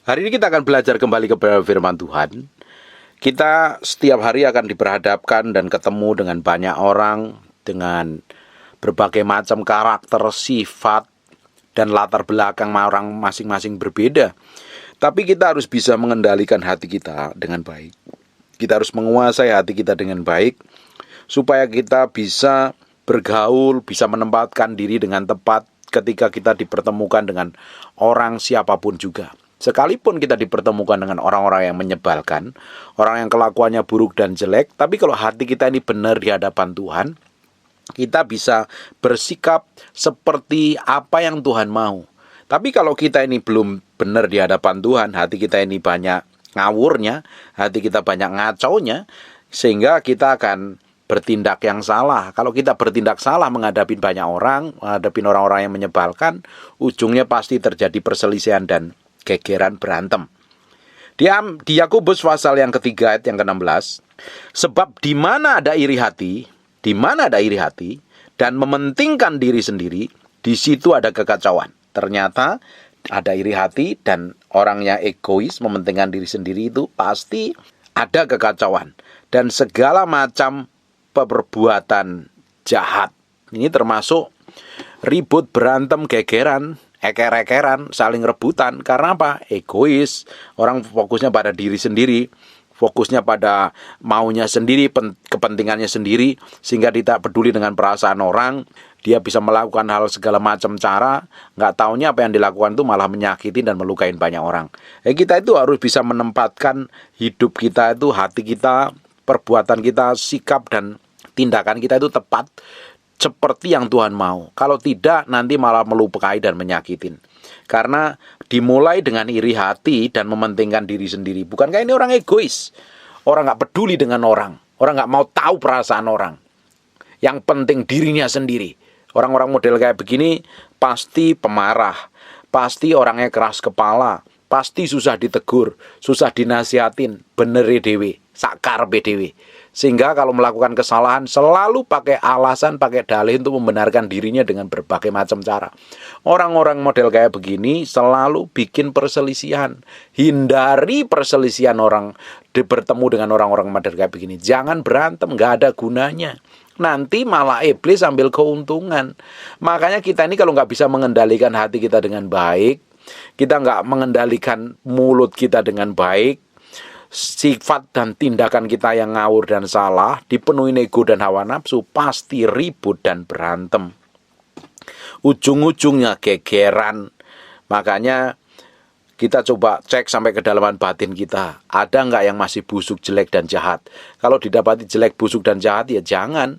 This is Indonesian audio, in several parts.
Hari ini kita akan belajar kembali kepada firman Tuhan. Kita setiap hari akan diperhadapkan dan ketemu dengan banyak orang, dengan berbagai macam karakter, sifat, dan latar belakang orang masing-masing berbeda. Tapi kita harus bisa mengendalikan hati kita dengan baik. Kita harus menguasai hati kita dengan baik, supaya kita bisa bergaul, bisa menempatkan diri dengan tepat ketika kita dipertemukan dengan orang siapapun juga. Sekalipun kita dipertemukan dengan orang-orang yang menyebalkan, orang yang kelakuannya buruk dan jelek, tapi kalau hati kita ini benar di hadapan Tuhan, kita bisa bersikap seperti apa yang Tuhan mau. Tapi kalau kita ini belum benar di hadapan Tuhan, hati kita ini banyak ngawurnya, hati kita banyak ngaconya, sehingga kita akan bertindak yang salah. Kalau kita bertindak salah menghadapi banyak orang, menghadapi orang-orang yang menyebalkan, ujungnya pasti terjadi perselisihan dan gegeran, berantem. Di Yakobus pasal yang ketiga ayat yang ke-16, sebab di mana ada iri hati dan mementingkan diri sendiri, di situ ada kekacauan. Ternyata ada iri hati dan orangnya egois, mementingkan diri sendiri, itu pasti ada kekacauan dan segala macam perbuatan jahat. Ini termasuk ribut, berantem, gegeran, eker-ekeran, saling rebutan. Karena apa? Egois. Orang fokusnya pada diri sendiri, fokusnya pada maunya sendiri, kepentingannya sendiri, sehingga tidak peduli dengan perasaan orang. Dia bisa melakukan hal segala macam cara, nggak taunya apa yang dilakukan itu malah menyakiti dan melukai banyak orang. Kita itu harus bisa menempatkan hidup kita itu, hati kita, perbuatan kita, sikap dan tindakan kita itu tepat seperti yang Tuhan mau. Kalau tidak, nanti malah melukai dan menyakitin. Karena dimulai dengan iri hati dan mementingkan diri sendiri. Bukankah ini orang egois? Orang gak peduli dengan orang. Orang gak mau tahu perasaan orang. Yang penting dirinya sendiri. Orang-orang model kayak begini pasti pemarah. Pasti orangnya keras kepala. Pasti susah ditegur, susah dinasihatin. Beneri dewe, sakarpe dewe. Sehingga kalau melakukan kesalahan selalu pakai alasan, pakai dalih untuk membenarkan dirinya dengan berbagai macam cara. Orang-orang model kayak begini selalu bikin perselisihan. Hindari perselisihan orang bertemu dengan orang-orang model kayak begini. Jangan berantem, gak ada gunanya. Nanti malah iblis ambil keuntungan. Makanya kita ini kalau gak bisa mengendalikan hati kita dengan baik, kita gak mengendalikan mulut kita dengan baik, sifat dan tindakan kita yang ngawur dan salah, dipenuhi ego dan hawa nafsu, pasti ribut dan berantem. Ujung-ujungnya gegeran. Makanya kita coba cek sampai kedalaman batin kita. Ada nggak yang masih busuk, jelek dan jahat? Kalau didapati jelek, busuk dan jahat, ya jangan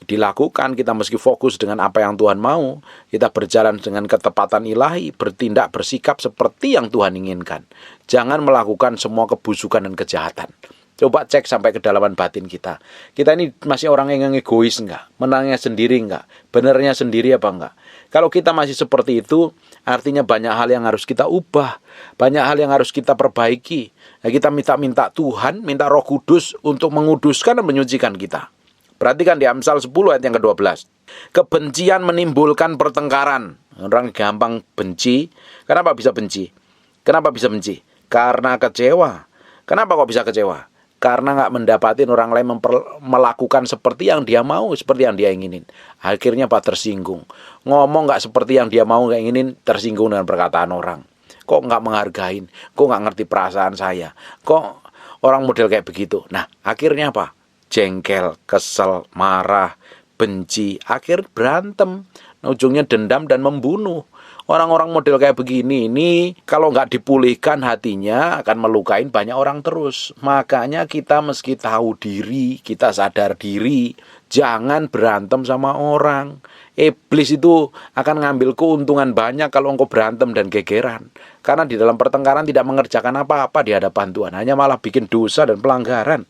dilakukan. Kita mesti fokus dengan apa yang Tuhan mau. Kita berjalan dengan ketepatan ilahi, bertindak, bersikap seperti yang Tuhan inginkan. Jangan melakukan semua kebusukan dan kejahatan. Coba cek sampai kedalaman batin kita. Kita ini masih orang yang egois enggak? Menangnya sendiri enggak? Benernya sendiri apa enggak? Kalau kita masih seperti itu, artinya banyak hal yang harus kita ubah. Banyak hal yang harus kita perbaiki. Kita minta Tuhan, minta Roh Kudus untuk menguduskan dan menyucikan kita. Perhatikan di Amsal 10 ayat yang ke-12. Kebencian menimbulkan pertengkaran. Orang gampang benci. Kenapa bisa benci? Kenapa bisa benci? Karena kecewa. Kenapa kok bisa kecewa? Karena gak mendapatin orang lain melakukan seperti yang dia mau, seperti yang dia inginin. Akhirnya tersinggung. Ngomong gak seperti yang dia mau, gak inginin, tersinggung dengan perkataan orang. Kok gak menghargain? Kok gak ngerti perasaan saya? Kok orang model kayak begitu? Nah, akhirnya apa? Jengkel, kesel, marah, benci, akhir berantem. Ujungnya dendam dan membunuh. Orang-orang model kayak begini ini kalau nggak dipulihkan hatinya akan melukain banyak orang terus. Makanya kita meski tahu diri, kita sadar diri, jangan berantem sama orang. Iblis itu akan ngambil keuntungan banyak kalau engkau berantem dan gegeran. Karena di dalam pertengkaran tidak mengerjakan apa-apa di hadapan Tuhan, hanya malah bikin dosa dan pelanggaran.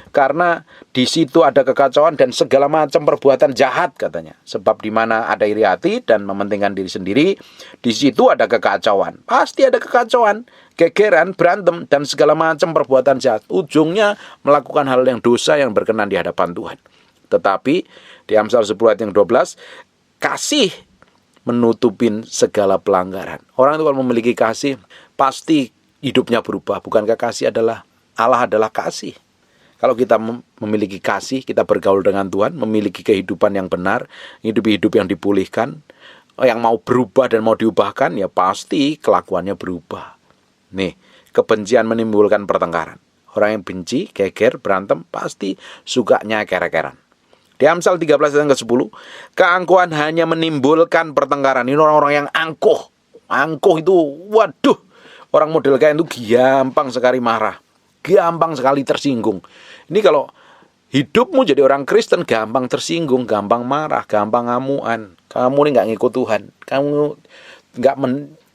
Karena di situ ada kekacauan dan segala macam perbuatan jahat katanya. Sebab di mana ada iri hati dan mementingkan diri sendiri, di situ ada kekacauan. Pasti ada kekacauan, gegeran, berantem dan segala macam perbuatan jahat. Ujungnya melakukan hal yang dosa yang berkenan di hadapan Tuhan. Tetapi di Amsal 10 ayat yang 12, kasih menutupin segala pelanggaran. Orang itu kalau memiliki kasih, pasti hidupnya berubah. Bukankah Allah adalah kasih? Kalau kita memiliki kasih, kita bergaul dengan Tuhan, memiliki kehidupan yang benar, hidup yang dipulihkan, yang mau berubah dan mau diubahkan, ya pasti kelakuannya berubah. Nih, kebencian menimbulkan pertengkaran. Orang yang benci, geger, berantem, pasti sukanya eker-ekeran. Di Amsal 13 ayat ke-10, keangkuhan hanya menimbulkan pertengkaran. Ini orang-orang yang angkuh. Angkuh itu, waduh, orang model kayak itu gampang sekali marah, gampang sekali tersinggung. Ini kalau hidupmu jadi orang Kristen, gampang tersinggung, gampang marah, gampang ngamuan. Kamu ini nggak ngikut Tuhan. Kamu nggak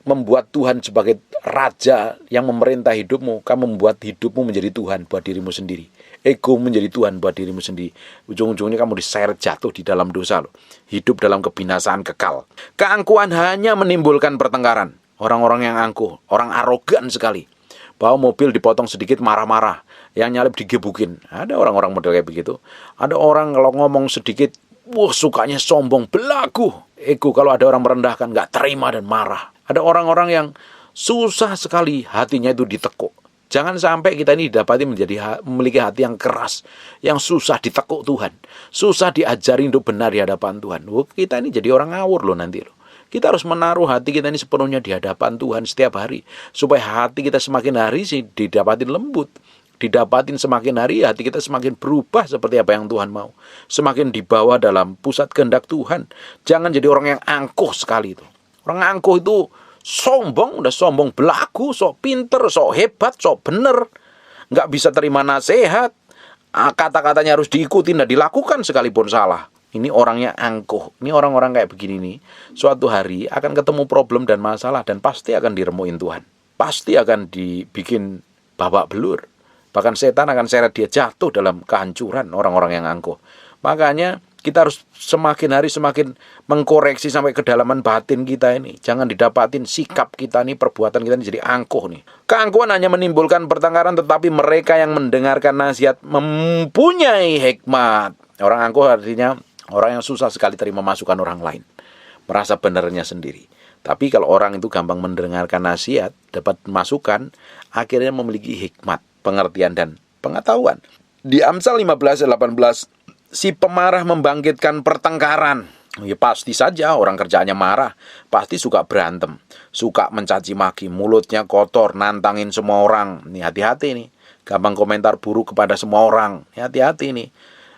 membuat Tuhan sebagai raja yang memerintah hidupmu. Kamu membuat hidupmu menjadi Tuhan buat dirimu sendiri. Ego menjadi Tuhan buat dirimu sendiri. Ujung-ujungnya kamu diseret jatuh di dalam dosa loh. Hidup dalam kebinasaan kekal. Keangkuhan hanya menimbulkan pertengkaran. Orang-orang yang angkuh, orang arogan sekali. Bawa mobil dipotong sedikit marah-marah. Yang nyalip digebukin. Ada orang-orang model kayak begitu. Ada orang kalau ngomong sedikit, wah sukanya sombong, belagu. Ego kalau ada orang merendahkan, gak terima dan marah. Ada orang-orang yang susah sekali hatinya itu ditekuk. Jangan sampai kita ini didapati memiliki hati yang keras, yang susah ditekuk Tuhan. Susah diajari untuk benar di hadapan Tuhan. Kita ini jadi orang ngawur loh nanti loh. Kita harus menaruh hati kita ini sepenuhnya di hadapan Tuhan setiap hari. Supaya hati kita semakin hari sih didapatin lembut. Didapatin semakin hari, hati kita semakin berubah seperti apa yang Tuhan mau. Semakin dibawa dalam pusat kehendak Tuhan. Jangan jadi orang yang angkuh sekali itu. Orang angkuh itu sombong, udah sombong belagu, sok pinter, sok hebat, sok bener. Nggak bisa terima nasihat. Kata-katanya harus diikuti dan dilakukan sekalipun salah. Ini orangnya angkuh. Ini orang-orang kayak begini nih, suatu hari akan ketemu problem dan masalah dan pasti akan diremuin Tuhan. Pasti akan dibikin babak belur. Bahkan setan akan seret dia jatuh dalam kehancuran orang-orang yang angkuh. Makanya kita harus semakin hari semakin mengkoreksi sampai kedalaman batin kita ini. Jangan didapatin sikap kita nih, perbuatan kita ini jadi angkuh nih. Keangkuhan hanya menimbulkan pertengkaran, tetapi mereka yang mendengarkan nasihat mempunyai hikmat. Orang angkuh artinya orang yang susah sekali terima masukan orang lain. Merasa benernya sendiri. Tapi kalau orang itu gampang mendengarkan nasihat, dapat masukan, akhirnya memiliki hikmat, pengertian dan pengetahuan. Di Amsal 15 ayat 18, si pemarah membangkitkan pertengkaran. Ya pasti saja orang kerjaannya marah, pasti suka berantem, suka mencaci maki, mulutnya kotor, nantangin semua orang. Ini hati-hati nih, gampang komentar buruk kepada semua orang. Hati-hati nih.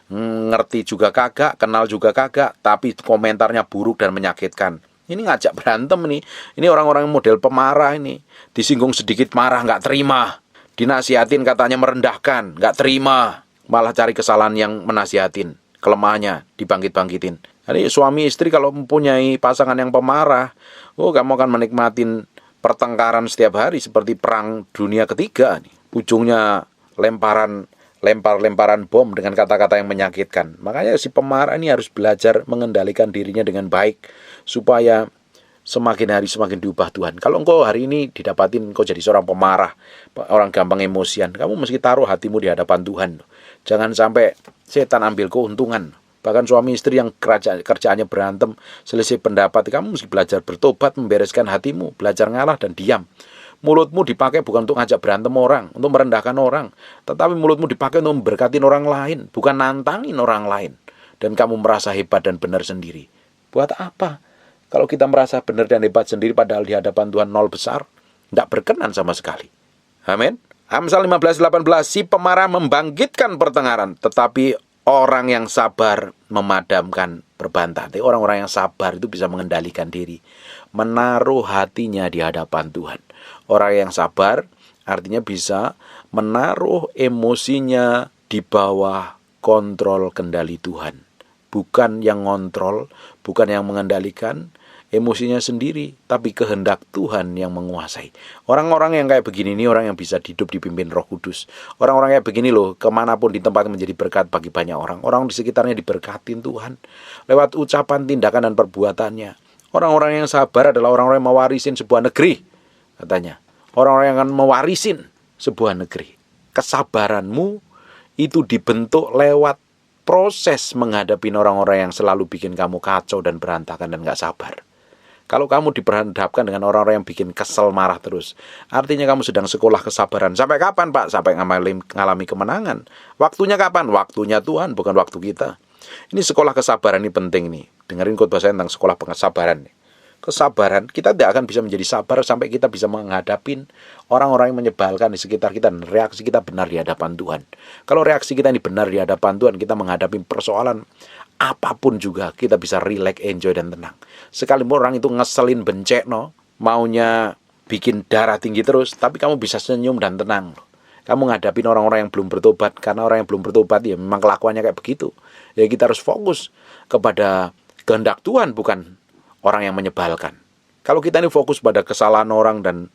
Ngerti juga kagak, kenal juga kagak, tapi komentarnya buruk dan menyakitkan. Ini ngajak berantem nih. Ini orang-orang model pemarah ini. Disinggung sedikit marah, nggak terima. Dinasihatin katanya merendahkan, nggak terima. Malah cari kesalahan yang menasihatin. Kelemahannya dibangkit-bangkitin. Jadi suami istri kalau mempunyai pasangan yang pemarah, kamu akan menikmatin pertengkaran setiap hari seperti perang dunia ketiga nih. Ujungnya lempar-lemparan bom dengan kata-kata yang menyakitkan. Makanya si pemarah ini harus belajar mengendalikan dirinya dengan baik supaya semakin hari semakin diubah Tuhan. Kalau engkau hari ini didapatin engkau jadi seorang pemarah, orang gampang emosian, kamu mesti taruh hatimu di hadapan Tuhan. Jangan sampai setan ambil keuntungan. Bahkan suami istri yang kerjaannya berantem, selisih pendapat, kamu mesti belajar bertobat, membereskan hatimu, belajar ngalah dan diam. Mulutmu dipakai bukan untuk ngajak berantem orang, untuk merendahkan orang, tetapi mulutmu dipakai untuk memberkatin orang lain, bukan nantangin orang lain. Dan kamu merasa hebat dan benar sendiri. Buat apa? Kalau kita merasa benar dan hebat sendiri padahal di hadapan Tuhan nol besar, tidak berkenan sama sekali. Amin. Amsal 15:18, si pemarah membangkitkan pertengkaran, tetapi orang yang sabar memadamkan perbantahan. Orang-orang yang sabar itu bisa mengendalikan diri, menaruh hatinya di hadapan Tuhan. Orang yang sabar artinya bisa menaruh emosinya di bawah kontrol kendali Tuhan. Bukan yang ngontrol, bukan yang mengendalikan emosinya sendiri, tapi kehendak Tuhan yang menguasai. Orang-orang yang kayak begini ini orang yang bisa hidup dipimpin Roh Kudus. Orang-orang kayak begini loh, kemanapun di tempat menjadi berkat bagi banyak orang. Orang di sekitarnya diberkatin Tuhan lewat ucapan, tindakan, dan perbuatannya. Orang-orang yang sabar adalah orang-orang yang mewarisin sebuah negeri, katanya. Orang-orang yang akan mewarisin sebuah negeri. Kesabaranmu itu dibentuk lewat proses menghadapi orang-orang yang selalu bikin kamu kacau dan berantakan dan gak sabar. Kalau kamu diperhadapkan dengan orang-orang yang bikin kesel, marah terus, artinya kamu sedang sekolah kesabaran. Sampai kapan, Pak? Sampai ngalami kemenangan. Waktunya kapan? Waktunya Tuhan, bukan waktu kita. Ini sekolah kesabaran ini penting nih. Dengerin khotbah saya tentang sekolah kesabaran nih. Kesabaran, kita tidak akan bisa menjadi sabar sampai kita bisa menghadapin orang-orang yang menyebalkan di sekitar kita, dan reaksi kita benar di hadapan Tuhan. Kalau reaksi kita ini benar di hadapan Tuhan, kita menghadapi persoalan apapun juga, kita bisa relax, enjoy, dan tenang. Sekalipun orang itu ngeselin, bencek, maunya bikin darah tinggi terus, tapi kamu bisa senyum dan tenang. Kamu ngadapin orang-orang yang belum bertobat, karena orang yang belum bertobat ya memang kelakuannya kayak begitu. Ya kita harus fokus kepada kehendak Tuhan, bukan orang yang menyebalkan. Kalau kita ini fokus pada kesalahan orang dan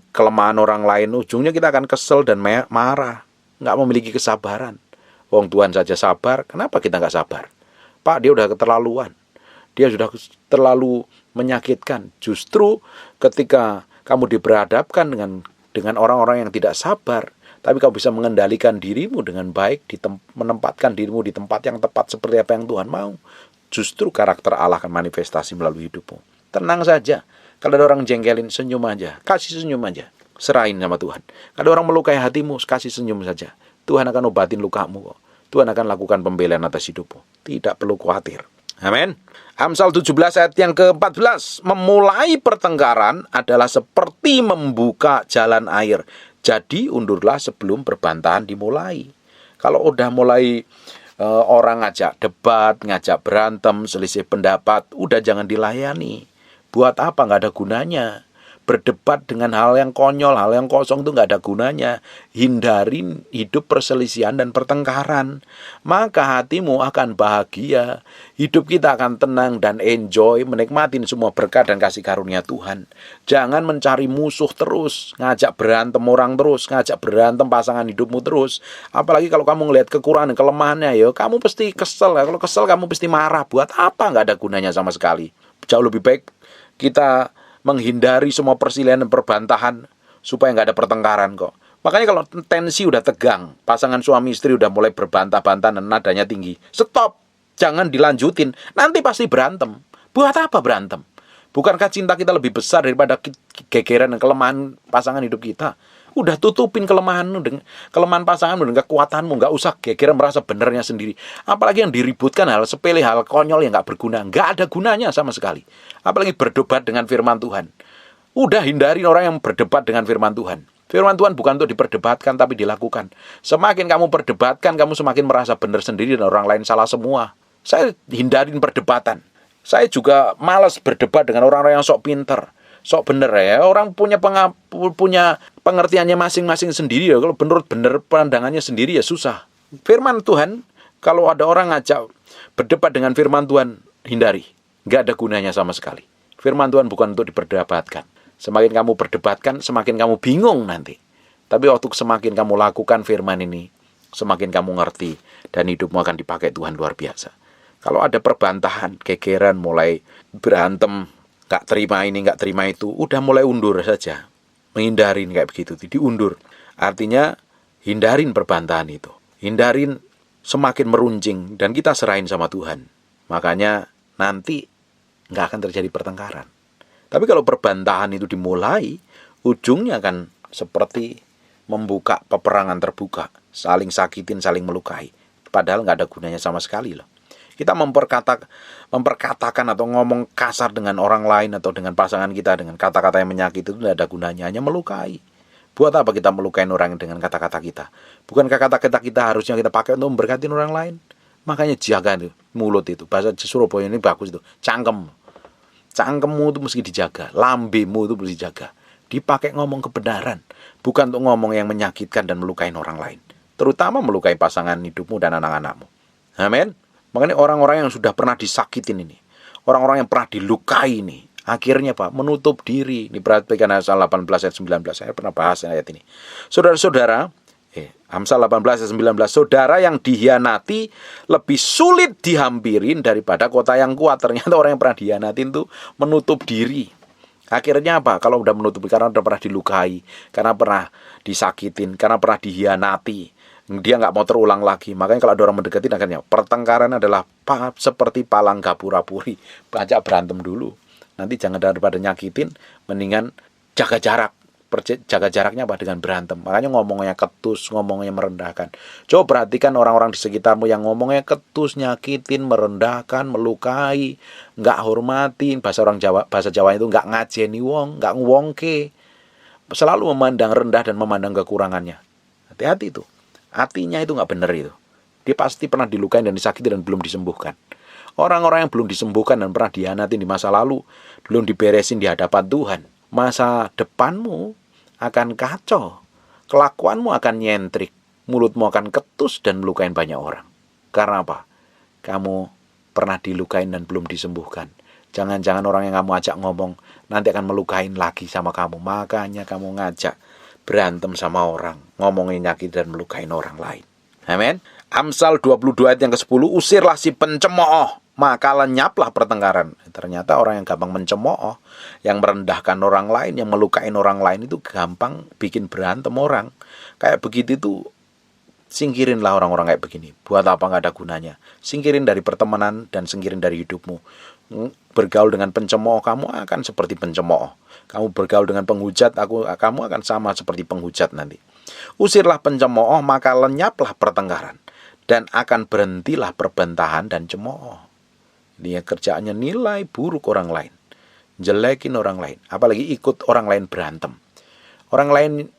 kelemahan orang lain, ujungnya kita akan kesel dan marah, nggak memiliki kesabaran. Wong Tuhan saja sabar, kenapa kita nggak sabar? Pak, dia udah keterlaluan, dia sudah terlalu menyakitkan. Justru ketika kamu diperhadapkan dengan orang-orang yang tidak sabar, tapi kamu bisa mengendalikan dirimu dengan baik, menempatkan dirimu di tempat yang tepat seperti apa yang Tuhan mau, justru karakter Allah akan manifestasi melalui hidupmu. Tenang saja. Kalau ada orang jengkelin, senyum aja. Kasih senyum aja. Serahin sama Tuhan. Kalau orang melukai hatimu, kasih senyum saja. Tuhan akan obatin lukamu kok. Tuhan akan lakukan pembelaan atas hidupmu. Tidak perlu khawatir. Amin. Amsal 17 ayat yang ke-14. Memulai pertengkaran adalah seperti membuka jalan air. Jadi undurlah sebelum perbantahan dimulai. Kalau udah mulai orang ngajak debat, ngajak berantem, selisih pendapat, udah jangan dilayani. Buat apa? Nggak ada gunanya. Berdebat dengan hal yang konyol, hal yang kosong itu nggak ada gunanya. Hindarin hidup perselisihan dan pertengkaran. Maka hatimu akan bahagia. Hidup kita akan tenang dan enjoy, menikmatin semua berkat dan kasih karunia Tuhan. Jangan mencari musuh terus, ngajak berantem orang terus, ngajak berantem pasangan hidupmu terus. Apalagi kalau kamu ngelihat kekurangan dan kelemahannya, ya kamu pasti kesel. Kalau kesel kamu pasti marah. Buat apa? Nggak ada gunanya sama sekali. Jauh lebih baik kita menghindari semua perselisihan dan perbantahan supaya nggak ada pertengkaran kok. Makanya kalau tensi udah tegang, pasangan suami istri udah mulai berbantah-bantah dan nadanya tinggi, stop, jangan dilanjutin, nanti pasti berantem. Buat apa berantem? Bukankah cinta kita lebih besar daripada gegeran dan kelemahan pasangan hidup kita? Udah tutupin kelemahanmu, kelemahan pasanganmu dengan kekuatanmu, nggak usah gegeran merasa benernya sendiri. Apalagi yang diributkan hal sepele, hal konyol yang nggak berguna, nggak ada gunanya sama sekali. Apalagi berdebat dengan firman Tuhan. Udah hindari orang yang berdebat dengan firman Tuhan. Firman Tuhan bukan untuk diperdebatkan tapi dilakukan. Semakin kamu perdebatkan, kamu semakin merasa benar sendiri dan orang lain salah semua. Saya hindarin perdebatan. Saya juga malas berdebat dengan orang-orang yang sok pinter, sok bener ya. Orang punya pengertiannya masing-masing sendiri ya. Kalau bener pandangannya sendiri ya susah. Firman Tuhan, kalau ada orang ngajak berdebat dengan firman Tuhan, hindari. Nggak ada gunanya sama sekali. Firman Tuhan bukan untuk diperdebatkan. Semakin kamu perdebatkan, semakin kamu bingung nanti. Tapi waktu semakin kamu lakukan firman ini, semakin kamu ngerti dan hidupmu akan dipakai Tuhan luar biasa. Kalau ada perbantahan, gegeran, mulai berantem, nggak terima ini, nggak terima itu, udah mulai undur saja. Menghindarin kayak begitu, diundur. Artinya hindarin perbantahan itu. Hindarin semakin meruncing dan kita serahin sama Tuhan. Makanya nanti nggak akan terjadi pertengkaran. Tapi kalau perbantahan itu dimulai, ujungnya akan seperti membuka peperangan terbuka. Saling sakitin, saling melukai. Padahal nggak ada gunanya sama sekali loh. Kita memperkatakan atau ngomong kasar dengan orang lain atau dengan pasangan kita dengan kata-kata yang menyakiti itu tidak ada gunanya, hanya melukai. Buat apa kita melukai orang dengan kata-kata kita? Bukankah kata-kata kita harusnya kita pakai untuk memberkati orang lain? Makanya jaga itu, mulut itu. Bahasa Surabaya ini bagus itu. Cangkemmu itu mesti dijaga, lambemu itu mesti dijaga. Dipakai ngomong kebenaran, bukan untuk ngomong yang menyakitkan dan melukai orang lain. Terutama melukai pasangan hidupmu dan anak-anakmu. Amin. Makanya orang-orang yang sudah pernah disakitin ini, orang-orang yang pernah dilukai ini, akhirnya Pak, menutup diri. Ini perhatikan Amsal 18 ayat 19. Saya pernah bahas ayat ini. Saudara-saudara, Amsal 18 ayat 19. Saudara yang dihianati lebih sulit dihampirin daripada kota yang kuat. Ternyata orang yang pernah dihianatin itu menutup diri. Akhirnya apa? Kalau udah menutupi karena udah pernah dilukai, karena pernah disakitin, karena pernah dihianati, dia nggak mau terulang lagi. Makanya kalau ada orang mendekati, akhirnya pertengkaran adalah seperti palang gapura-puri. Ajak berantem dulu. Nanti jangan daripada nyakitin, mendingan jaga jarak. Jaga jaraknya apa? Dengan berantem. Makanya ngomongnya ketus, ngomongnya merendahkan. Coba perhatikan orang-orang di sekitarmu yang ngomongnya ketus, nyakitin, merendahkan, melukai, nggak hormatin. Bahasa Jawa itu nggak ngajeni wong, nggak ngwongke. Selalu memandang rendah dan memandang kekurangannya. Hati-hati itu. Hatinya itu nggak benar itu. Dia pasti pernah dilukai dan disakiti dan belum disembuhkan. Orang-orang yang belum disembuhkan dan pernah dihianatin di masa lalu, belum diberesin di hadapan Tuhan, masa depanmu akan kacau, kelakuanmu akan nyentrik, mulutmu akan ketus dan melukain banyak orang. Karena apa? Kamu pernah dilukain dan belum disembuhkan. Jangan-jangan orang yang kamu ajak ngomong nanti akan melukain lagi sama kamu. Makanya kamu ngajak berantem sama orang, ngomongin nyakit dan melukain orang lain. Amin. Amsal 22 ayat yang ke-10, usirlah si pencemooh, maka lenyaplah pertengkaran. Ternyata orang yang gampang mencemooh, yang merendahkan orang lain, yang melukain orang lain itu gampang bikin berantem orang. Kayak begitu itu, singkirinlah orang-orang kayak begini. Buat apa nggak ada gunanya? Singkirin dari pertemanan dan singkirin dari hidupmu. Bergaul dengan pencemooh, kamu akan seperti pencemooh. Kamu bergaul dengan penghujat, kamu akan sama seperti penghujat nanti. Usirlah pencemooh, maka lenyaplah pertengkaran. Dan akan berhentilah perbantahan dan cemooh. Dia kerjaannya nilai buruk orang lain, jelekin orang lain, apalagi ikut orang lain berantem. Orang lain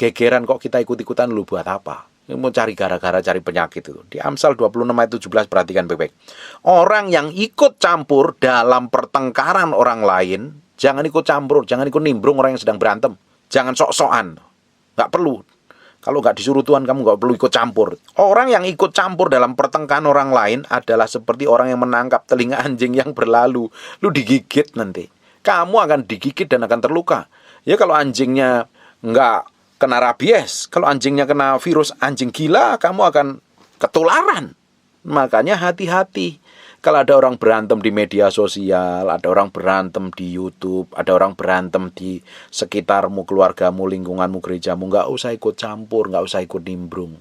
gegeran kok kita ikut-ikutan, lu buat apa? Mau cari gara-gara, cari penyakit itu. Di Amsal 26 ayat 17 perhatikan baik-baik. Orang yang ikut campur dalam pertengkaran orang lain, jangan ikut campur, jangan ikut nimbrung orang yang sedang berantem. Jangan sok-sokan, nggak perlu. Kalau nggak disuruh Tuhan, kamu nggak perlu ikut campur. Orang yang ikut campur dalam pertengkaran orang lain adalah seperti orang yang menangkap telinga anjing yang berlalu. Lu digigit nanti. Kamu akan digigit dan akan terluka. Ya kalau anjingnya nggak kena rabies, kalau anjingnya kena virus anjing gila, kamu akan ketularan. Makanya hati-hati. Kalau ada orang berantem di media sosial, ada orang berantem di YouTube, ada orang berantem di sekitarmu, keluargamu, lingkunganmu, gerejamu, nggak usah ikut campur, nggak usah ikut nimbrung.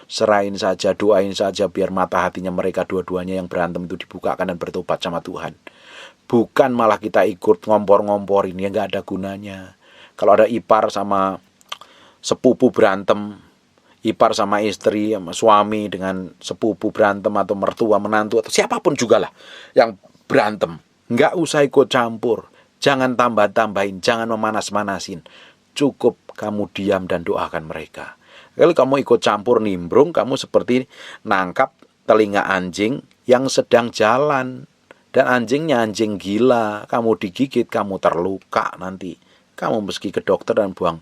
Serahin saja, doain saja biar mata hatinya mereka dua-duanya yang berantem itu dibukakan dan bertobat sama Tuhan. Bukan malah kita ikut ngompor-ngomporin, ya nggak ada gunanya. Kalau ada ipar sama sepupu berantem, ipar sama istri, sama suami dengan sepupu berantem, atau mertua, menantu, atau siapapun juga lah yang berantem, nggak usah ikut campur. Jangan tambah-tambahin, jangan memanas-manasin. Cukup kamu diam dan doakan mereka. Kalau kamu ikut campur nimbrung, kamu seperti nangkap telinga anjing yang sedang jalan. Dan anjingnya anjing gila, kamu digigit, kamu terluka nanti. Kamu mesti ke dokter dan buang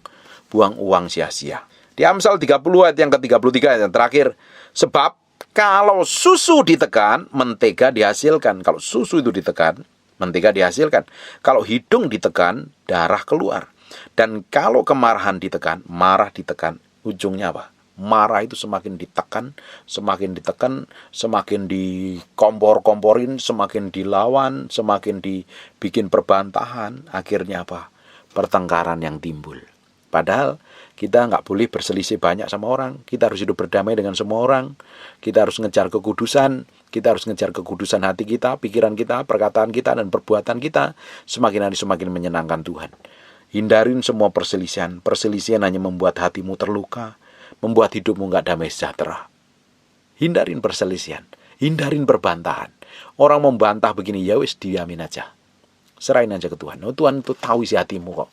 uang sia-sia. Di Amsal 30 ayat yang ke-33 yang terakhir. Sebab kalau susu ditekan, mentega dihasilkan. Kalau susu itu ditekan, mentega dihasilkan. Kalau hidung ditekan, darah keluar. Dan kalau kemarahan ditekan, marah ditekan. Ujungnya apa? Marah itu semakin ditekan, semakin dikompor-komporin, semakin dilawan, semakin dibikin perbantahan. Akhirnya apa? Pertengkaran yang timbul. Padahal kita nggak boleh berselisih banyak sama orang. Kita harus hidup berdamai dengan semua orang. Kita harus ngejar kekudusan. Kita harus ngejar kekudusan hati kita, pikiran kita, perkataan kita, dan perbuatan kita. Semakin hari semakin menyenangkan Tuhan. Hindarin semua perselisihan. Perselisihan hanya membuat hatimu terluka, membuat hidupmu nggak damai sejahtera. Hindarin perselisihan. Hindarin perbantahan. Orang membantah begini, ya wis diamin aja. Serahin aja ke Tuhan. Oh, Tuhan itu tahu isi hatimu kok.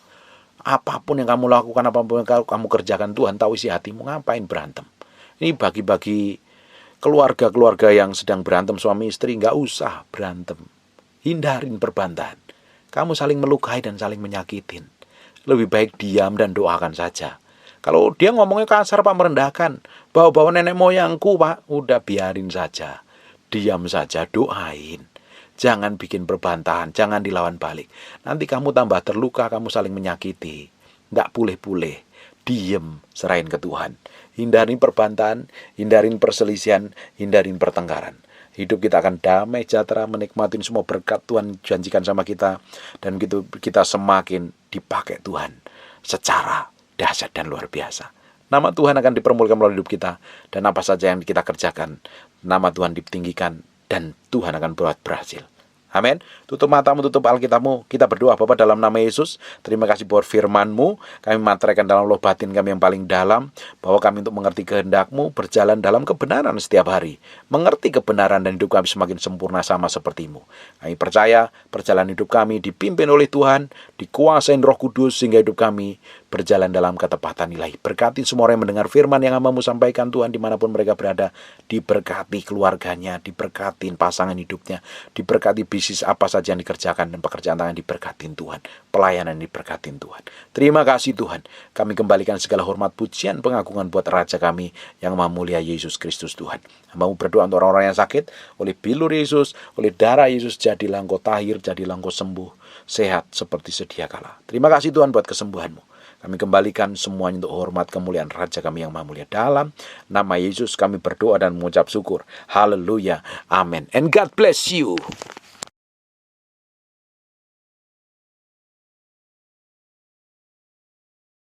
Apapun yang kamu lakukan, apapun yang kamu kerjakan, Tuhan tahu isi hatimu. Ngapain berantem? Ini bagi-bagi keluarga-keluarga yang sedang berantem suami istri, nggak usah berantem. Hindarin perbantahan. Kamu saling melukai dan saling menyakitin. Lebih baik diam dan doakan saja. Kalau dia ngomongnya kasar, Pak, merendahkan, bawa-bawa nenek moyangku, Pak, udah biarin saja. Diam saja, doain. Jangan bikin perbantahan, jangan dilawan balik. Nanti kamu tambah terluka, kamu saling menyakiti. Nggak pulih-pulih. Diem, serahin ke Tuhan. Hindarin perbantahan, hindarin perselisihan, hindarin pertengkaran. Hidup kita akan damai, sejahtera, menikmatin semua berkat Tuhan janjikan sama kita. Dan gitu kita semakin dipakai Tuhan secara dahsyat dan luar biasa. Nama Tuhan akan dipermuliakan melalui hidup kita. Dan apa saja yang kita kerjakan, nama Tuhan ditinggikan. Dan Tuhan akan buat berhasil. Amin. Tutup matamu, tutup Alkitabmu. Kita berdoa Bapa dalam nama Yesus. Terima kasih buat firman-Mu. Kami materaikan dalam loh batin kami yang paling dalam, bahwa kami untuk mengerti kehendak-Mu, berjalan dalam kebenaran setiap hari. Mengerti kebenaran dan hidup kami semakin sempurna sama seperti-Mu. Kami percaya perjalanan hidup kami dipimpin oleh Tuhan, dikuasain Roh Kudus, sehingga hidup kami berjalan dalam ketepatan ilahi. Berkati semua orang yang mendengar firman yang hamba-Mu sampaikan Tuhan, dimanapun mereka berada. Diberkati keluarganya, diberkati pasangan hidupnya, diberkati bisnis apa saja yang dikerjakan, dan pekerjaan tangan diberkatin Tuhan, pelayanan diberkatin Tuhan. Terima kasih Tuhan. Kami kembalikan segala hormat, pujian, pengagungan buat Raja kami yang Maha Mulia Yesus Kristus Tuhan. Hamba-Mu berdoa untuk orang-orang yang sakit, oleh bilur Yesus, oleh darah Yesus, jadilah engkau tahir, jadilah engkau sembuh, sehat seperti sedia kala. Terima kasih Tuhan buat kesembuhan-Mu. Kami kembalikan semuanya untuk hormat kemuliaan Raja kami yang Maha Mulia. Dalam nama Yesus kami berdoa dan mengucap syukur. Haleluya. Amin. And God bless you.